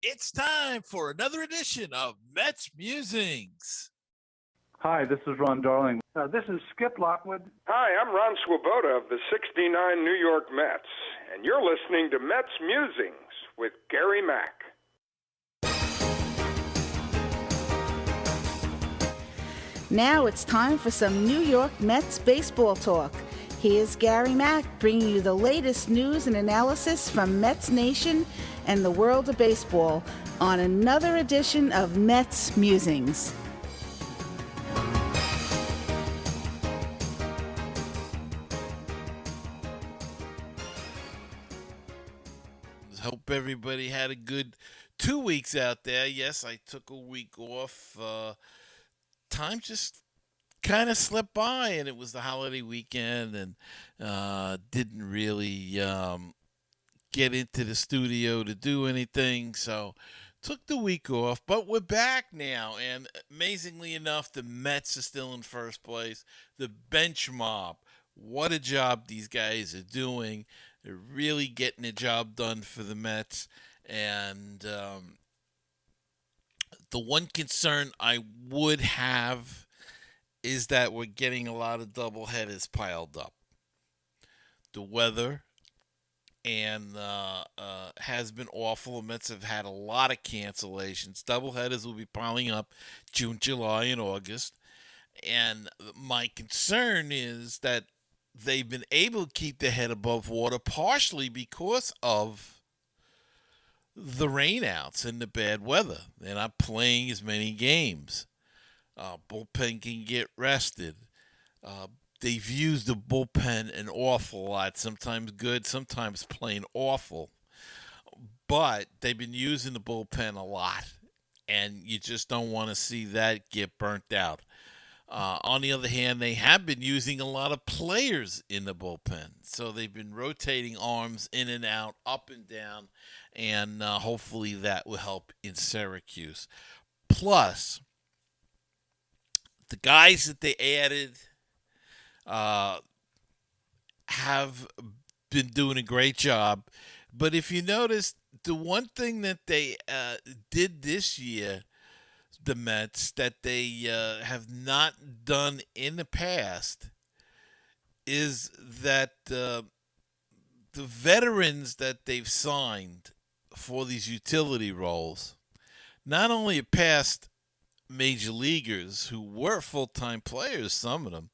It's time for another edition of Mets Musings. Hi, this is Ron Darling. This is Skip Lockwood. Hi, I'm Ron Swoboda of the '69 New York Mets, and you're listening to Mets Musings with Gary Mack. Now it's time for some New York Mets baseball talk. Here's Gary Mack bringing you the latest news and analysis from Mets Nation and the world of baseball on another edition of Mets Musings. Hope everybody had a good 2 weeks out there. Yes, I took a week off. Time just kind of slipped by, and it was the holiday weekend, and didn't really get into the studio to do anything, so took the week off. But we're back now, and amazingly enough, the Mets are still in first place. The bench mob, what a job these guys are doing. They're really getting the job done for the Mets, and the one concern I would have is that we're getting a lot of doubleheaders piled up. The weather and has been awful. The Mets have had a lot of cancellations. Doubleheaders will be piling up June, July, and August. And my concern is that they've been able to keep their head above water partially because of the rainouts and the bad weather. They're not playing as many games. Bullpen can get rested. They've used the bullpen an awful lot, sometimes good, sometimes plain awful. But they've been using the bullpen a lot, and you just don't want to see that get burnt out. On the other hand, they have been using a lot of players in the bullpen. So they've been rotating arms in and out, up and down, and hopefully that will help in Syracuse. Plus, the guys that they added have been doing a great job. But if you notice, the one thing that they did this year, the Mets, that they have not done in the past, is that the veterans that they've signed for these utility roles not only are past major leaguers who were full-time players, some of them,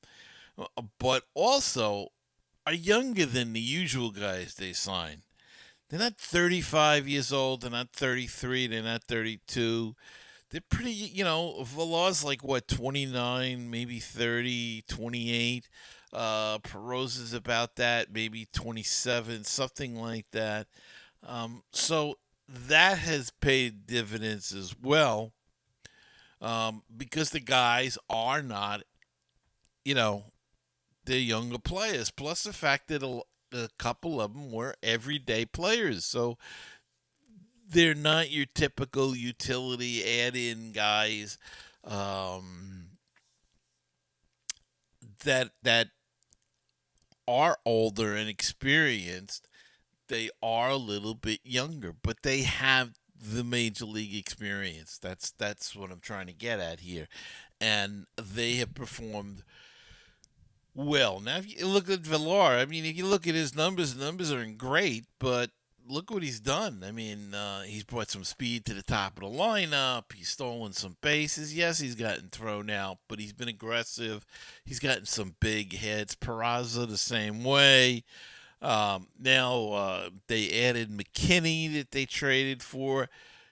but also are younger than the usual guys they sign. They're not 35 years old. They're not 33. They're not 32. They're pretty, Villar's like, 29, maybe 30, 28. Perosa's about that, maybe 27, something like that. So that has paid dividends as well, because the guys are not, they're younger players. Plus the fact that a couple of them were everyday players. So they're not your typical utility add-in guys that are older and experienced. They are a little bit younger, but they have the major league experience. That's what I'm trying to get at here, and they have performed well. Now, if you look at Villar, I mean, if you look at his numbers, the numbers aren't great, but look what he's done. I mean, he's brought some speed to the top of the lineup. He's stolen some bases. Yes, he's gotten thrown out, but he's been aggressive. He's gotten some big hits. Peraza the same way. Now they added McKinney that they traded for.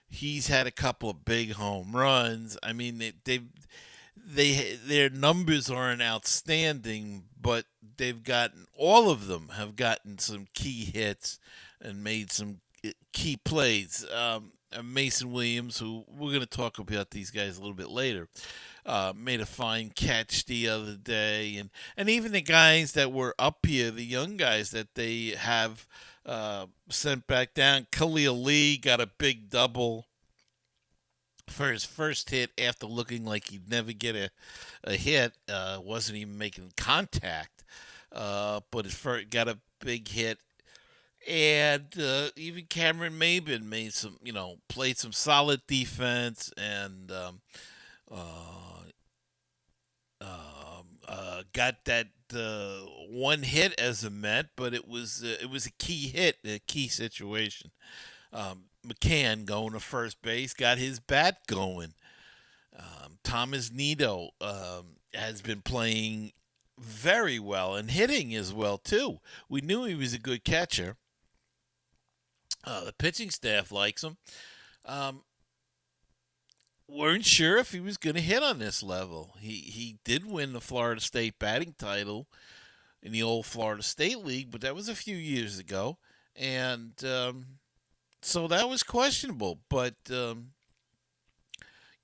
He's had a couple of big home runs. I mean, their numbers aren't outstanding, but they've gotten, all of them have gotten some key hits and made some key plays. Mason Williams, who we're going to talk about these guys a little bit later, made a fine catch the other day, and even the guys that were up here, the young guys that they have sent back down. Khalil Lee got a big double for his first hit after looking like he'd never get a hit. Wasn't even making contact, but his first got a big hit. And even Cameron Maben made played some solid defense and uh, got that one hit as a Met, but it was a key hit, a key situation. McCann going to first base got his bat going. Thomas Nido has been playing very well and hitting as well too. We knew he was a good catcher. The pitching staff likes him. Um, weren't sure if he was going to hit on this level. He did win the Florida State batting title in the old Florida State League, but that was a few years ago, and so that was questionable. But you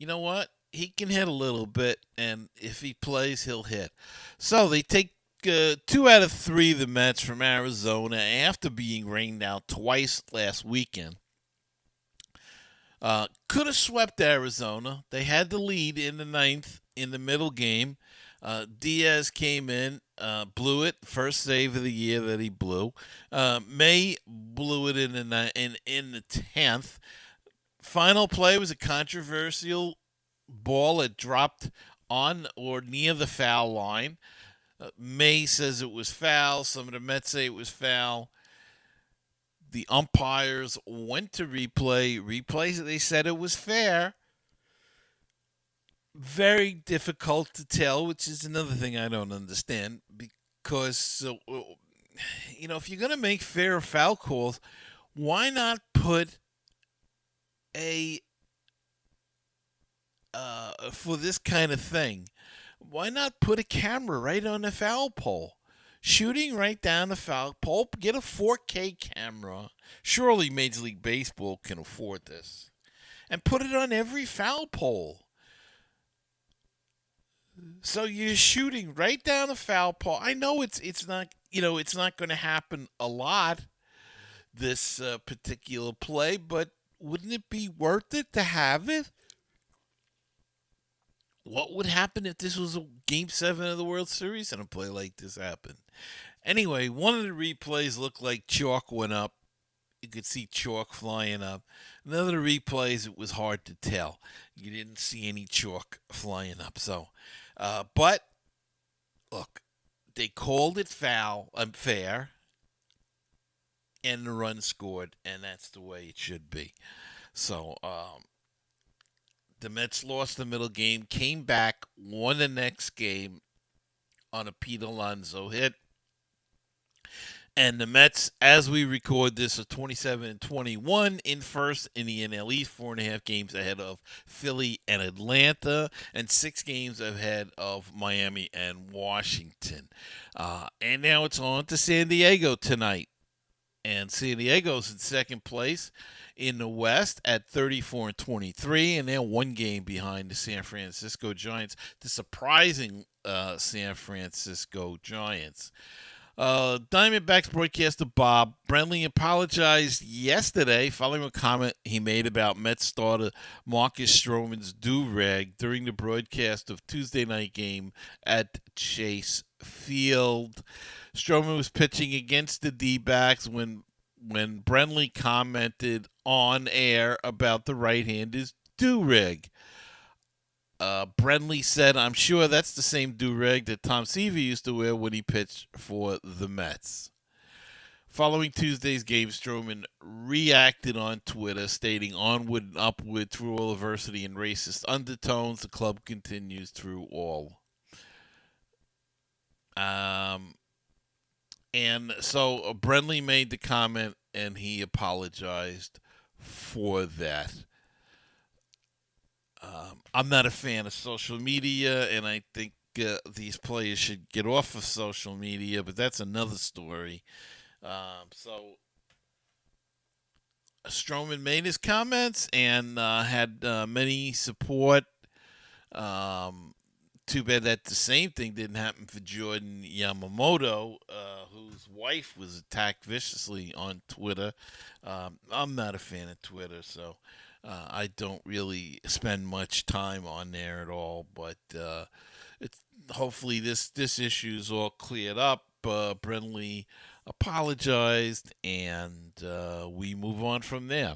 know what? He can hit a little bit, and if he plays, he'll hit. So they take 2 out of 3 of the Mets from Arizona after being rained out twice last weekend. Could have swept Arizona. They had the lead in the ninth in the middle game. Diaz came in, blew it. First save of the year that he blew. May blew it in the 10th. Final play was a controversial ball that dropped on or near the foul line. May says it was foul. Some of the Mets say it was foul. The umpires went to replays it. They said it was fair. Very difficult to tell, which is another thing I don't understand. Because, if you're going to make fair or foul calls, why not put a, for this kind of thing, why not put a camera right on the foul pole? Shooting right down the foul pole, get a 4K camera. Surely Major League Baseball can afford this. And put it on every foul pole. So you're shooting right down the foul pole. I know it's not going to happen a lot, this particular play, but wouldn't it be worth it to have it? What would happen if this was a Game 7 of the World Series and a play like this happened? Anyway, one of the replays looked like chalk went up. You could see chalk flying up. Another replays, it was hard to tell. You didn't see any chalk flying up. So, but look, they called it foul, unfair, and the run scored, and that's the way it should be. So, the Mets lost the middle game, came back, won the next game on a Pete Alonso hit. And the Mets, as we record this, are 27-21 in first in the NL East, 4.5 games ahead of Philly and Atlanta, and 6 games ahead of Miami and Washington. And now it's on to San Diego tonight. And San Diego's in second place in the West at 34-23, and they're 1 game behind the San Francisco Giants, the surprising San Francisco Giants. Diamondbacks broadcaster Bob Brenly apologized yesterday following a comment he made about Mets starter Marcus Stroman's do-rag during the broadcast of Tuesday night game at Chase Field. Stroman was pitching against the D-backs when Brenly commented on air about the right-hander's do-rag. Brenly said, "I'm sure that's the same do-rag that Tom Seaver used to wear when he pitched for the Mets." Following Tuesday's game, Stroman reacted on Twitter, stating, "Onward and upward through all adversity and racist undertones, the club continues through all." And so Brenly made the comment, and he apologized for that. I'm not a fan of social media, and I think these players should get off of social media, but that's another story. So Stroman made his comments and had many support. Too bad that the same thing didn't happen for Jordan Yamamoto, whose wife was attacked viciously on Twitter. I'm not a fan of Twitter, so I don't really spend much time on there at all. But hopefully this issue is all cleared up. Brenly apologized, and we move on from there.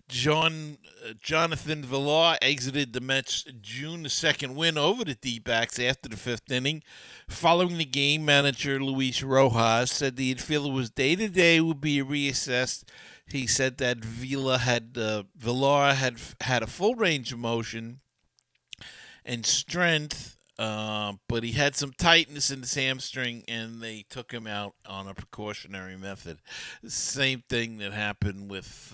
Jonathan Villar exited the Mets' June 2nd win over the D-backs after the fifth inning. Following the game, manager Luis Rojas said he'd feel it was day-to-day would be reassessed. He said that Villar had a full range of motion and strength, but he had some tightness in his hamstring, and they took him out on a precautionary method. Same thing that happened with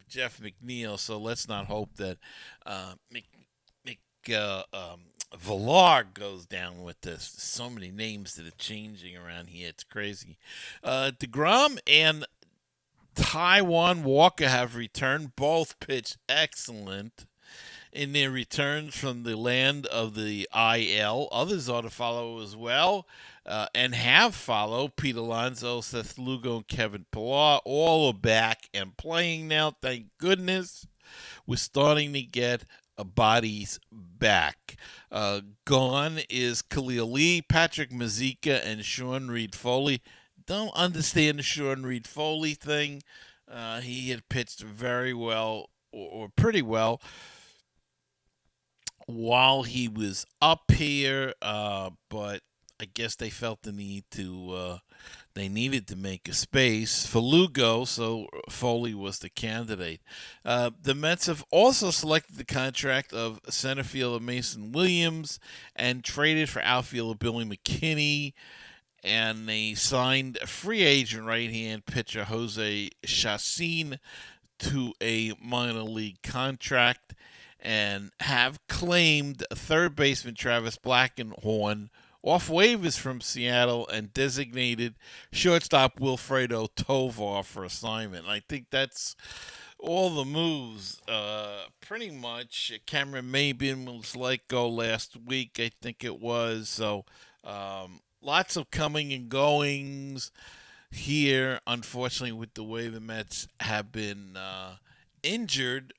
Jeff McNeil, so let's not hope that Villar goes down with this. There's so many names that are changing around here. It's crazy. DeGrom and Taijuan Walker have returned. Both pitched excellent in their returns from the land of the IL. Others ought to follow as well, and have followed. Pete Alonso, Seth Lugo, and Kevin Pillar all are back and playing now. Thank goodness. We're starting to get bodies back. Gone is Khalil Lee, Patrick Mazeika, and Sean Reed Foley. Don't understand the Sean Reed Foley thing. He had pitched very well, or pretty well, while he was up here, but I guess they felt the need to, they needed to make a space for Lugo, so Foley was the candidate. The Mets have also selected the contract of center fielder Mason Williams and traded for outfielder Billy McKinney, and they signed a free agent right-hand pitcher Jose Chacin to a minor league contract, and have claimed third baseman Travis Blackenhorn off waivers from Seattle and designated shortstop Wilfredo Tovar for assignment. I think that's all the moves, pretty much. Cameron Maybin was let go last week, I think it was. So lots of coming and goings here, unfortunately, with the way the Mets have been injured.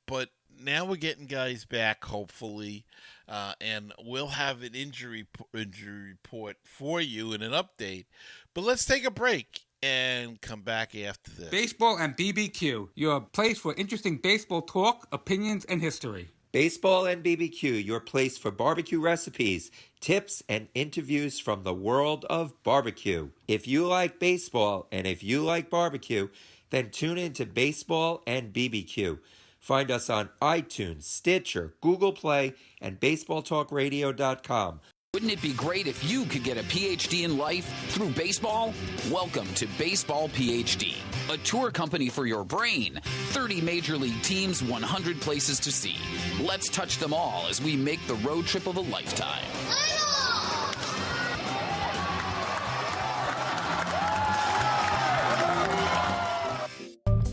But now we're getting guys back, hopefully, and we'll have an injury report for you and an update. But let's take a break and come back after this. Baseball and BBQ, your place for interesting baseball talk, opinions, and history. Baseball and BBQ, your place for barbecue recipes, tips, and interviews from the world of barbecue. If you like baseball and if you like barbecue, then tune in to Baseball and BBQ. Find us on iTunes, Stitcher, Google Play, and BaseballTalkRadio.com. Wouldn't it be great if you could get a PhD in life through baseball? Welcome to Baseball PhD, a tour company for your brain. 30 major league teams, 100 places to see. Let's touch them all as we make the road trip of a lifetime.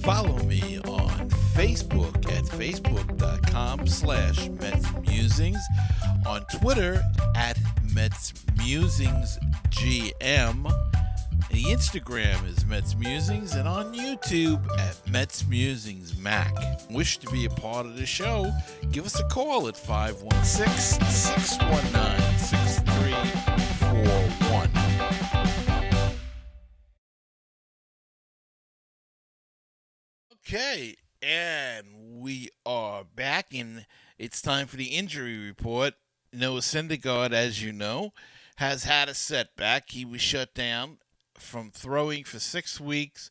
Follow me on Facebook at facebook.com/MetsMusings, on Twitter at MetsMusingsGM, the Instagram is MetsMusings, and on YouTube at MetsMusings Mack. Wish to be a part of the show? Give us a call at 516-619-6341. Okay, and we are back, and it's time for the injury report. Noah Syndergaard, as you know, has had a setback. He was shut down from throwing for 6 weeks,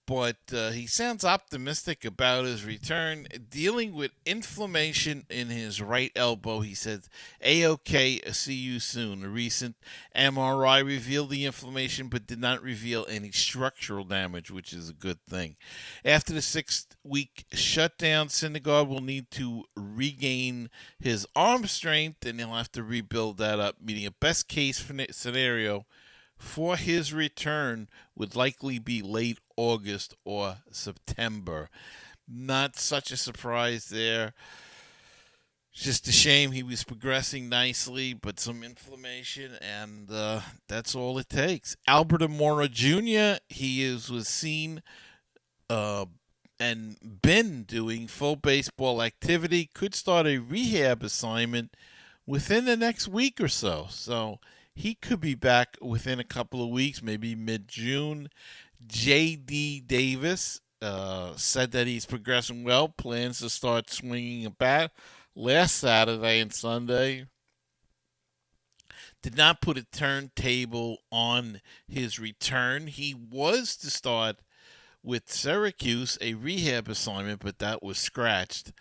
but he sounds optimistic about his return. Dealing with inflammation in his right elbow, he says, A-OK, see you soon. A recent MRI revealed the inflammation, but did not reveal any structural damage, which is a good thing. After the 6-week shutdown, Syndergaard will need to regain his arm strength, and he'll have to rebuild that up, meaning a best-case scenario for his return would likely be late August or September. Not such a surprise there. Just a shame. He was progressing nicely, but some inflammation, and that's all it takes. Albert Amora Jr., was seen and been doing full baseball activity, could start a rehab assignment within the next week or so. So He could be back within a couple of weeks, maybe mid-June. J.D. Davis said that he's progressing well, plans to start swinging a bat last Saturday and Sunday. Did not put a turntable on his return. He was to start with Syracuse, a rehab assignment, but that was scratched.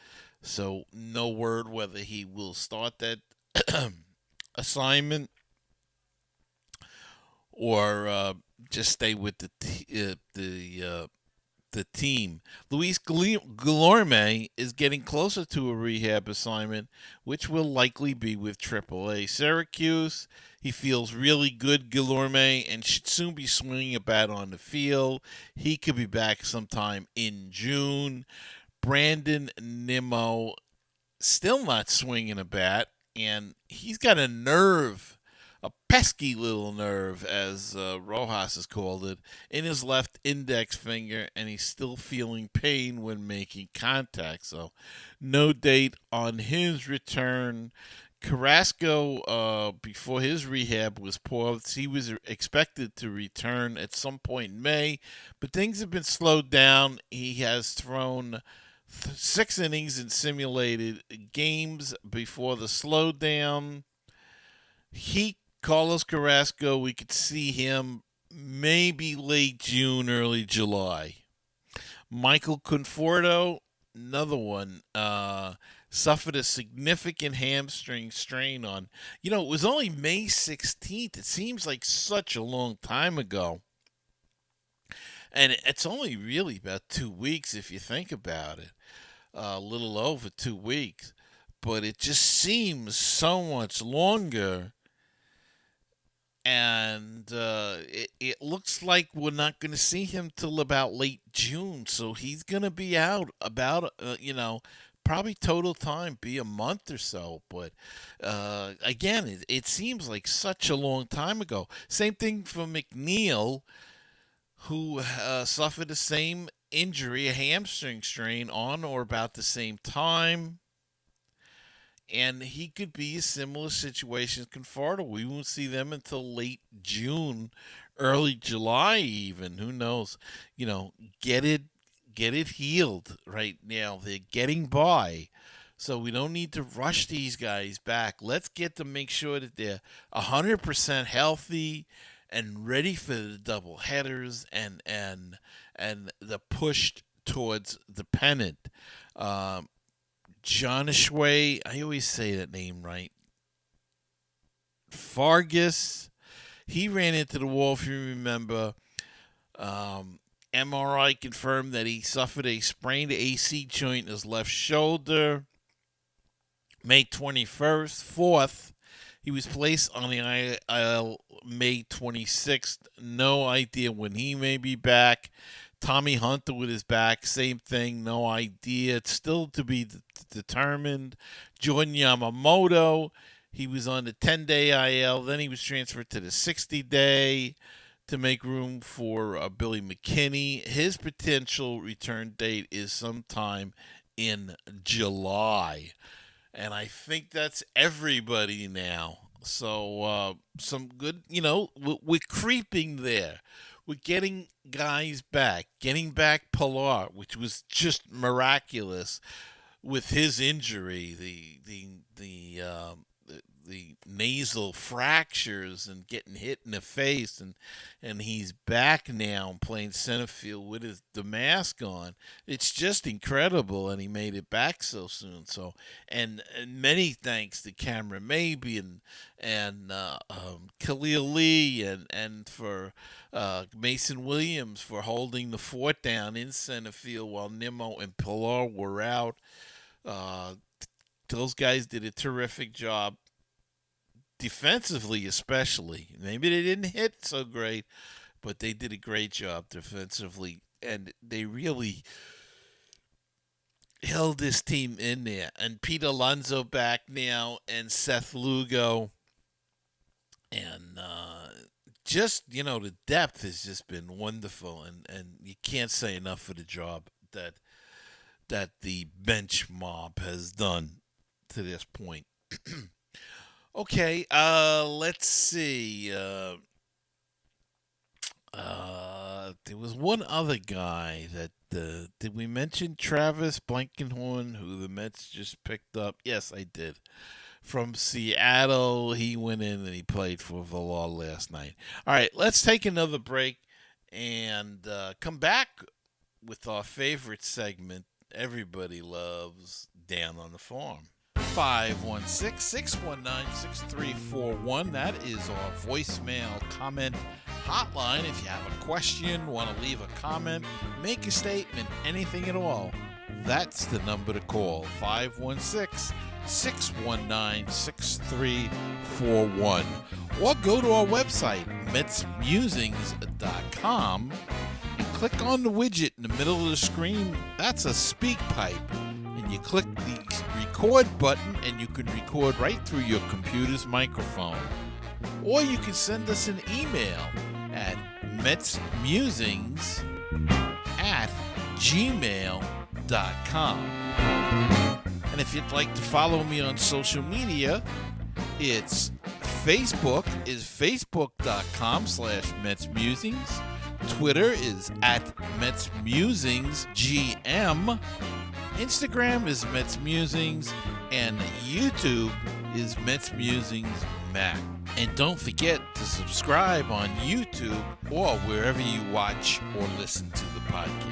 So no word whether he will start that assignment or just stay with the team. Luis Guillorme is getting closer to a rehab assignment, which will likely be with AAA Syracuse. He feels really good, Guillorme, and should soon be swinging a bat on the field. He could be back sometime in June. Brandon Nimmo still not swinging a bat, and he's got a nerve, a pesky little nerve, as Rojas has called it, in his left index finger, and he's still feeling pain when making contact. So, no date on his return. Carrasco, before his rehab was paused, he was expected to return at some point in May, but things have been slowed down. He has thrown 6 innings in simulated games before the slowdown. Carlos Carrasco, we could see him maybe late June, early July. Michael Conforto, another one, suffered a significant hamstring strain on. It was only May 16th. It seems like such a long time ago. And it's only really about 2 weeks if you think about it. A little over 2 weeks. But it just seems so much longer. And it looks like we're not going to see him till about late June. So he's going to be out about, probably total time, be a month or so. But again, it seems like such a long time ago. Same thing for McNeil, who suffered the same injury, a hamstring strain, on or about the same time. And he could be a similar situation as Conforto. We won't see them until late June, early July even. Who knows? Get it healed right now. They're getting by. So we don't need to rush these guys back. Let's get them, make sure that they're 100% healthy and ready for the double headers and the push towards the pennant. John Ashway, I always say that name right. Vargas, he ran into the wall, if you remember. MRI confirmed that he suffered a sprained AC joint in his left shoulder. May 21st, 4th, he was placed on the IL May 26th. No idea when he may be back. Tommy Hunter with his back, same thing, no idea. It's still to be determined. Jordan Yamamoto, he was on the 10-day IL. Then he was transferred to the 60-day to make room for Billy McKinney. His potential return date is sometime in July. And I think that's everybody now. So some good, we're creeping there. We're getting guys back. Getting back Pilar, which was just miraculous with his injury, the nasal fractures and getting hit in the face, and he's back now playing center field with the mask on. It's just incredible, and he made it back so soon. So, and many thanks to Cameron Maybe and Khalil Lee and for Mason Williams for holding the fort down in center field while Nimmo and Pilar were out. Those guys did a terrific job. Defensively, especially. Maybe they didn't hit so great, but they did a great job defensively, and they really held this team in there. And Pete Alonso back now, and Seth Lugo, and just the depth has just been wonderful, and you can't say enough for the job that the bench mob has done to this point. Okay, let's see. There was one other guy that did we mention Travis Blankenhorn, who the Mets just picked up? Yes, I did. From Seattle, he went in and he played for Villar last night. All right, let's take another break and come back with our favorite segment everybody loves, Down on the Farm. 516-619-6341. That is our voicemail comment hotline. If you have a question, want to leave a comment, make a statement, anything at all, that's the number to call. 516-619-6341. Or go to our website, MetsMusings.com, and click on the widget in the middle of the screen. That's a speak pipe. And you click the record button and you can record right through your computer's microphone. Or you can send us an email at metsmusings@gmail.com. And if you'd like to follow me on social media, it's Facebook is facebook.com/MetsMusings. Twitter is @MetsMusingsGM. Instagram is MetsMusings, and YouTube is MetsMusings Mack. And don't forget to subscribe on YouTube or wherever you watch or listen to the podcast.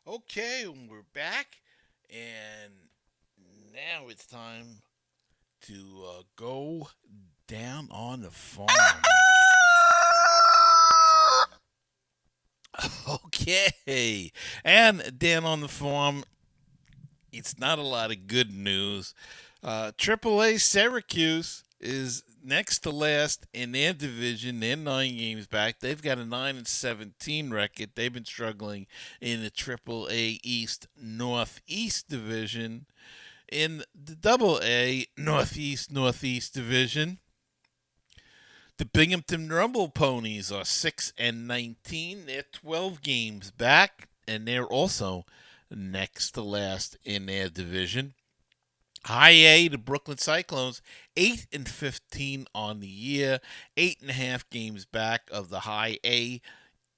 Okay, we're back, and now it's time to go down on the farm. Okay, and down on the farm, it's not a lot of good news. AAA Syracuse is next to last in their division. They're 9 games back. They've got a 9-17 record. They've been struggling in the AAA East Northeast division. In the AA Northeast division, the Binghamton Rumble Ponies are 6-19. They're 12 games back, and they're also next to last in their division. High A, the Brooklyn Cyclones, 8-15 on the year, 8.5 games back of the High A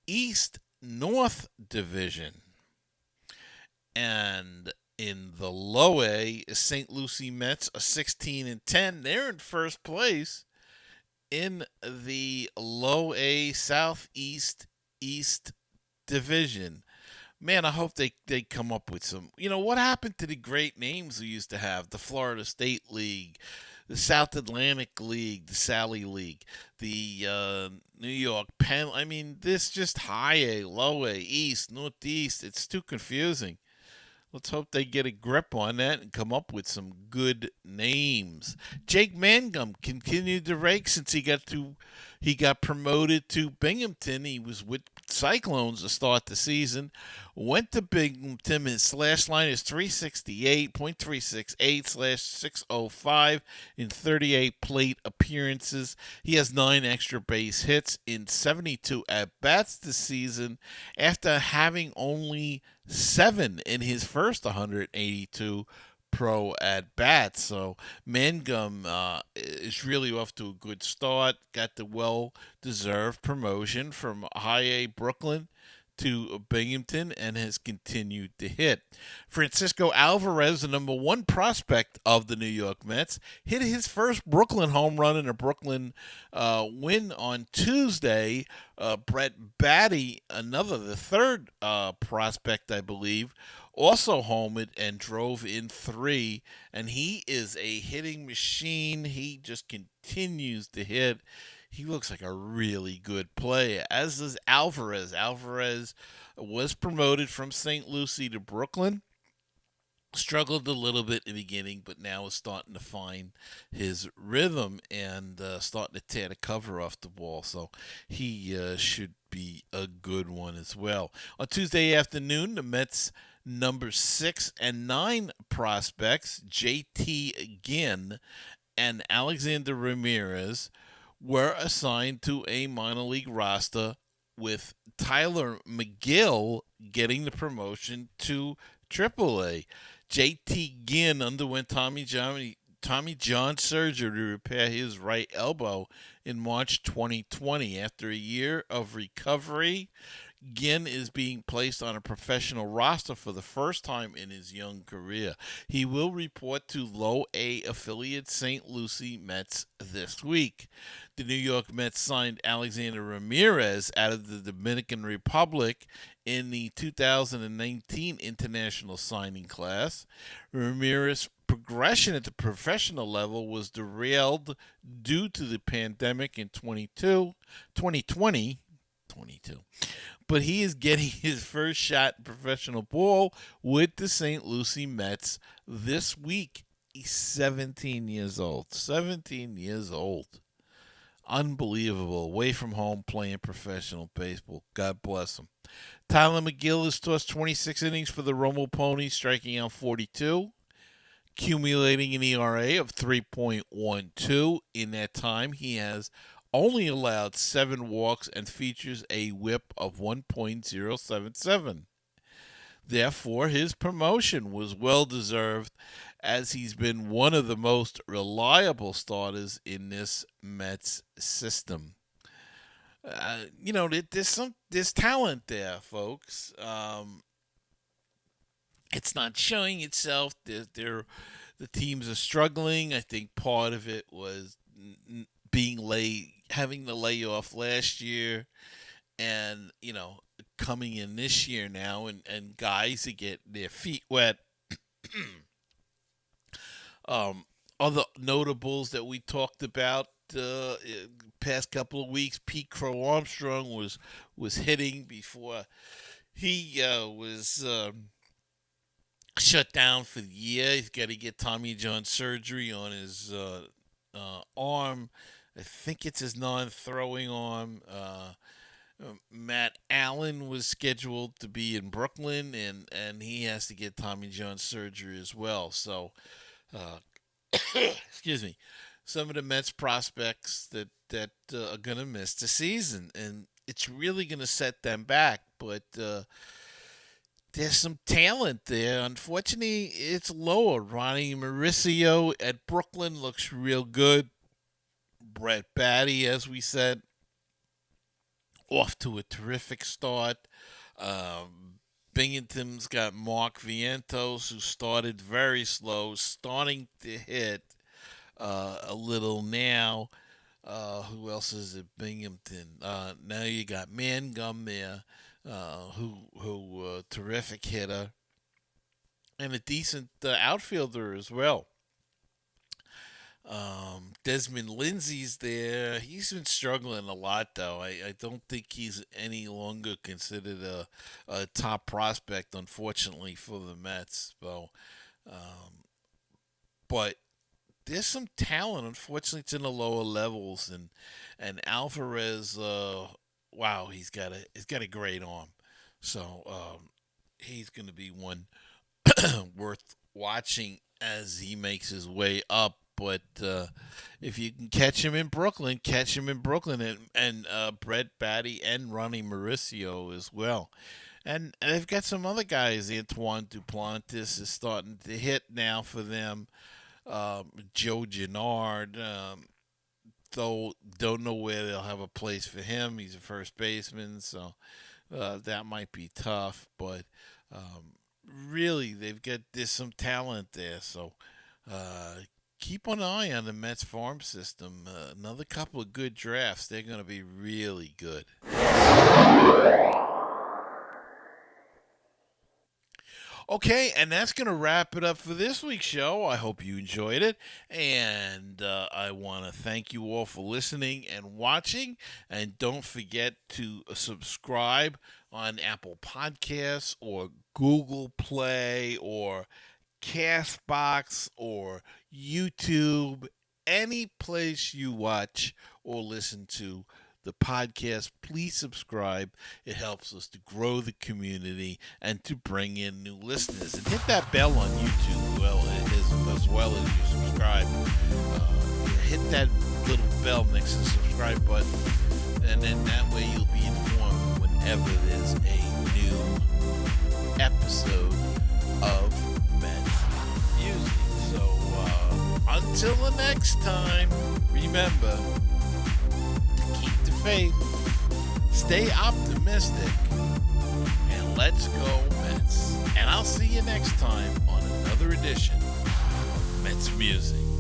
East North division. And in the Low A, St. Lucie Mets are 16-10. They're in first place in the Low A Southeast East division. Man, I hope they come up with some. What happened to the great names we used to have? The Florida State League, the South Atlantic League, the Sally League, the New York Penn. I mean, this just High A, Low A, East, Northeast. It's too confusing. Let's hope they get a grip on that and come up with some good names. Jake Mangum continued to rake since he got promoted to Binghamton. He was with Cyclones to start the season. Went to Binghamton. His slash line is 368, .368/605 in 38 plate appearances. He has 9 extra base hits in 72 at-bats this season after having only 7 in his first 182 pro at bats. So Mangum is really off to a good start. Got the well-deserved promotion from High A Brooklyn to Binghamton and has continued to hit. Francisco Alvarez, the number 1 prospect of the New York Mets, hit his first Brooklyn home run in a Brooklyn win on Tuesday. Brett Batty, the third prospect, I believe, also homered and drove in 3, and he is a hitting machine. He just continues to hit. He looks like a really good player, as does Alvarez. Alvarez was promoted from St. Lucie to Brooklyn. Struggled a little bit in the beginning, but now is starting to find his rhythm and starting to tear the cover off the ball. So he should be a good one as well. On Tuesday afternoon, the Mets number 6 and 9 prospects, JT Ginn and Alexander Ramirez, were assigned to a minor league roster with Tyler McGill getting the promotion to AAA. JT Ginn underwent Tommy John surgery to repair his right elbow in March 2020. After a year of recovery, Ginn is being placed on a professional roster for the first time in his young career. He will report to low A affiliate St. Lucie Mets this week. The New York Mets signed Alexander Ramirez out of the Dominican Republic in the 2019 international signing class. Ramirez's progression at the professional level was derailed due to the pandemic in 2020. But he is getting his first shot in professional ball with the St. Lucie Mets this week. He's 17 years old. 17 years old. Unbelievable. Away from home playing professional baseball. God bless him. Tyler McGill has tossed 26 innings for the Romo Ponies, striking out 42, accumulating an ERA of 3.12. In that time, he has only allowed 7 walks and features a whip of 1.077. Therefore, his promotion was well deserved, as he's been one of the most reliable starters in this Mets system. There's talent there, folks. It's not showing itself. The teams are struggling. I think part of it was having the layoff last year, and coming in this year now, and guys that get their feet wet. Other notables that we talked about past couple of weeks, Pete Crow Armstrong was hitting before he was shut down for the year. He's got to get Tommy John surgery on his arm. I think it's his non-throwing arm. Matt Allen was scheduled to be in Brooklyn, and he has to get Tommy John surgery as well. So, excuse me, some of the Mets prospects that are going to miss the season, and it's really going to set them back. But there's some talent there. Unfortunately, it's lower. Ronnie Mauricio at Brooklyn looks real good. Brett Batty, as we said, off to a terrific start. Binghamton's got Mark Vientos, who started very slow, starting to hit a little now. Who else is at Binghamton? Now you got Mangum there, who terrific hitter, and a decent outfielder as well. Desmond Lindsay's there. He's been struggling a lot, though. I don't think he's any longer considered a top prospect, unfortunately, for the Mets. So, but there's some talent. Unfortunately, it's in the lower levels, and Alvarez, wow, he's got a great arm. So he's going to be one worth watching as he makes his way up. But if you can catch him in Brooklyn, and Brett Batty and Ronnie Mauricio as well. And they've got some other guys. Antoine Duplantis is starting to hit now for them. Joe Gennard, though, don't know where they'll have a place for him. He's a first baseman, so that might be tough. But really, there's some talent there. So keep an eye on the Mets farm system. Another couple of good drafts. They're going to be really good. Okay, and that's going to wrap it up for this week's show. I hope you enjoyed it, and I want to thank you all for listening and watching, and don't forget to subscribe on Apple Podcasts or Google Play or Castbox or YouTube, any place you watch or listen to the podcast. Please subscribe. It helps us to grow the community and to bring in new listeners. And hit that bell on YouTube as well as you subscribe. Hit that little bell next to the subscribe button, and then that way you'll be informed whenever there's a new episode of Mets Music. So until the next time, remember to keep the faith, stay optimistic, and let's go Mets. And I'll see you next time on another edition of Mets Music.